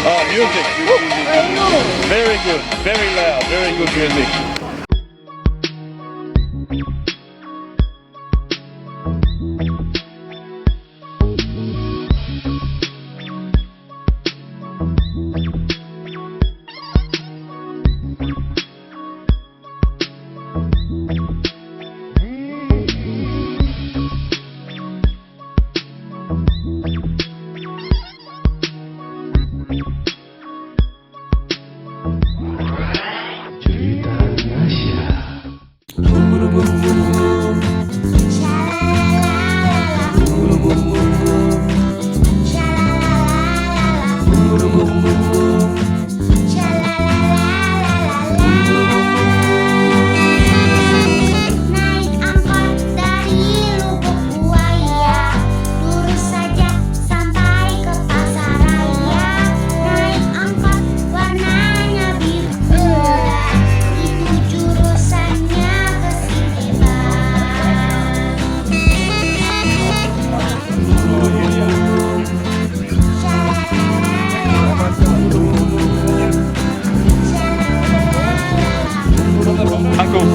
Oh, music. Very good. Very loud. Very good music.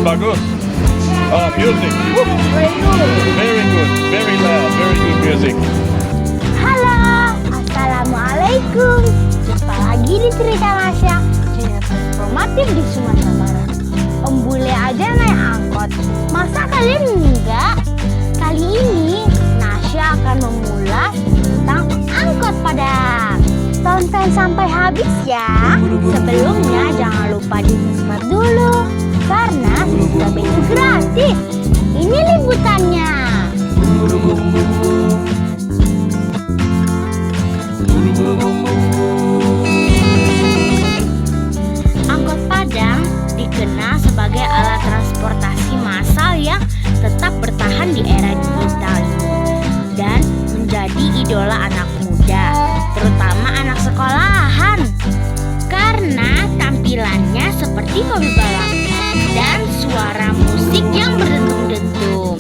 Bagus. Oh, music. Very good. Very loud. Very good music. Halo, assalamualaikum. Jumpa lagi di cerita Nasya, cerita informatif di Sumatera Barat. Om bule aja naik angkot, masa kalian enggak? Kali ini Nasya akan mengulas tentang angkot Padang. Tonton sampai habis ya. Sebelumnya jangan lupa di-subscribe dulu, karena subscribe itu gratis. Ini liputannya. Angkot Padang dikenal sebagai alat transportasi massal yang tetap bertahan di era digital ini dan menjadi idola anak muda, terutama anak sekolahan, karena tampilannya seperti mobil balap dan suara musik yang berdentum-dentum.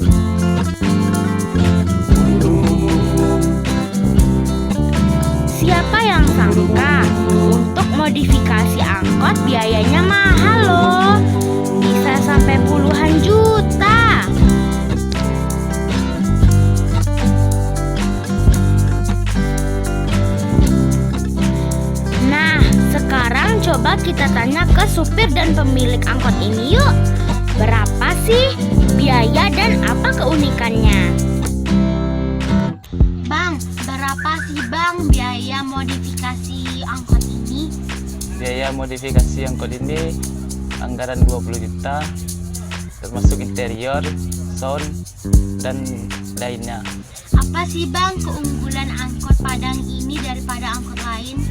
Siapa yang sangka untuk modifikasi angkot biayanya mahal loh, bisa sampai puluhan juta. Nah, sekarang coba kita tanya ke supir dan pemilik angkot ini yuk. Berapa sih biaya dan apa keunikannya? Bang, berapa sih bang biaya modifikasi angkot ini? Biaya modifikasi angkot ini anggaran 20 juta, termasuk interior, sound, dan lainnya. Apa sih bang keunggulan angkot Padang ini daripada angkot lain?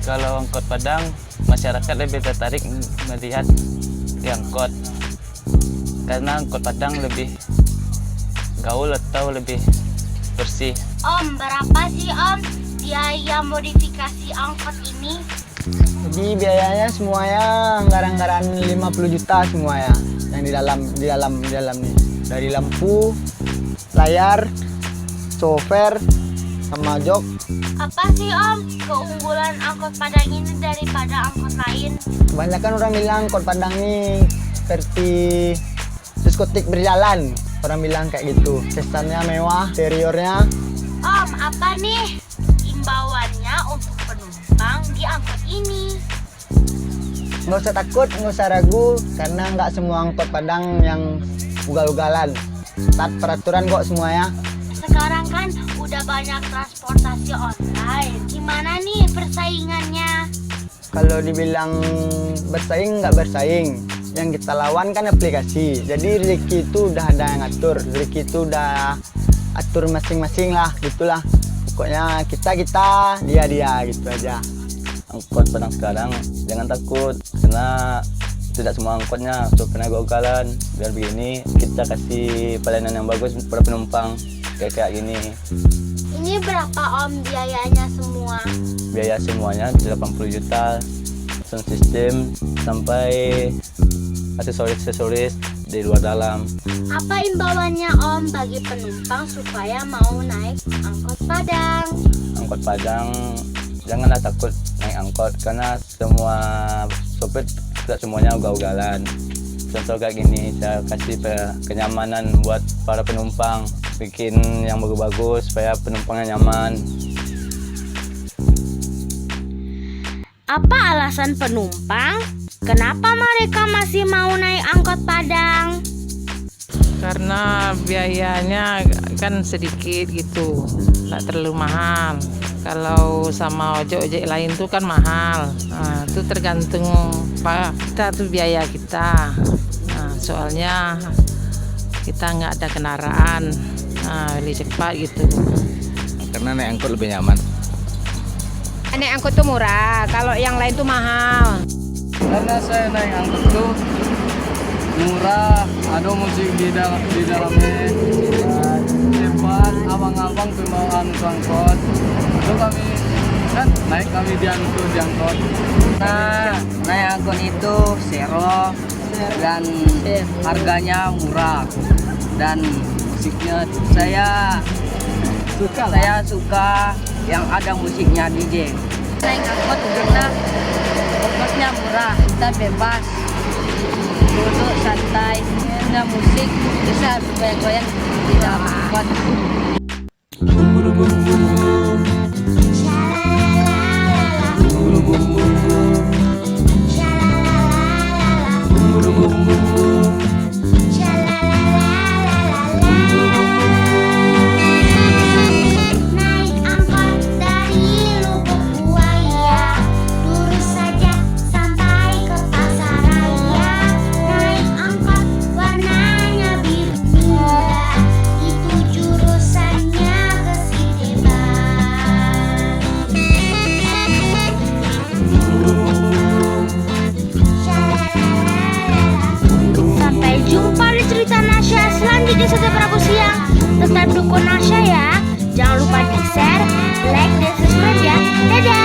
Kalau angkot Padang, masyarakat lebih tertarik melihat di angkot, karena angkot Padang lebih gaul atau lebih bersih. Om, berapa sih om biaya modifikasi angkot ini? Jadi biayanya semuanya anggaran 50 juta semua ya, yang di dalam nih. Dari lampu, layar, software, sama jok. Apa sih om keunggulan angkot Padang ini daripada angkot lain? Kebanyakan orang bilang angkot Padang nih seperti diskotik berjalan. Orang bilang kayak gitu. Kesannya mewah, interiornya. Om, apa nih imbauannya untuk penumpang di angkot ini? Nggak usah takut, nggak usah ragu, karena nggak semua angkot Padang yang ugal-ugalan. Taat peraturan kok semuanya. Sekarang kan udah banyak transportasi online. Gimana nih persaingannya? Kalau dibilang bersaing, nggak bersaing. Yang kita lawan kan aplikasi. Jadi rezeki itu udah ada yang ngatur. Rezeki itu udah atur masing-masing lah, gitulah. Pokoknya kita, dia gitu aja. Angkot Padang sekarang jangan takut, karena tidak semua angkotnya sopirnya ugal-ugalan. Biar begini kita kasih pelayanan yang bagus pada penumpang kayak gini. Ini berapa om biayanya semua? Biaya semuanya 80 juta, sound system sampai aksesoris di luar dalam. Apa imbauannya Om bagi penumpang supaya mau naik angkot Padang? Angkot Padang, janganlah takut naik angkot karena semua sopir tidak semuanya ugal-ugalan. Contoh kayak gini, saya kasih kenyamanan buat para penumpang, bikin yang bagus-bagus supaya penumpangnya nyaman. Apa alasan penumpang? Kenapa mereka masih mau naik angkot Padang? Karena biayanya kan sedikit gitu, nggak terlalu mahal. Kalau sama ojek-ojek lain tuh kan mahal. Nah, itu tergantung Pak kita tuh biaya kita. Nah, soalnya kita nggak ada kendaraan, lebih cepat gitu. Karena naik angkot lebih nyaman. Naik angkot tuh murah, kalau yang lain tuh mahal. Karena saya naik angkot tuh murah, ada musik di dalamnya, hebat, abang-abang pembawaan angkot. Itu kami kan naik kami di angkot. Nah, naik angkot itu sero dan harganya murah dan musiknya saya suka yang ada musiknya DJ. Naik angkot karena ongkosnya murah, kita bebas duduk santai, ada musik bisa goyang-goyang di dalam angkot. Naik angkot dari Lubuk Buaya, lurus saja sampai ke Pasaraya. Naik angkot warnanya biru muda, itu jurusannya ke Siteban. Sampai jumpa di cerita Nasya selanjutnya setiap Rabu siang. Tetap dukung Nasya ya. Jangan lupa di share, like, dan subscribe ya. Dadah.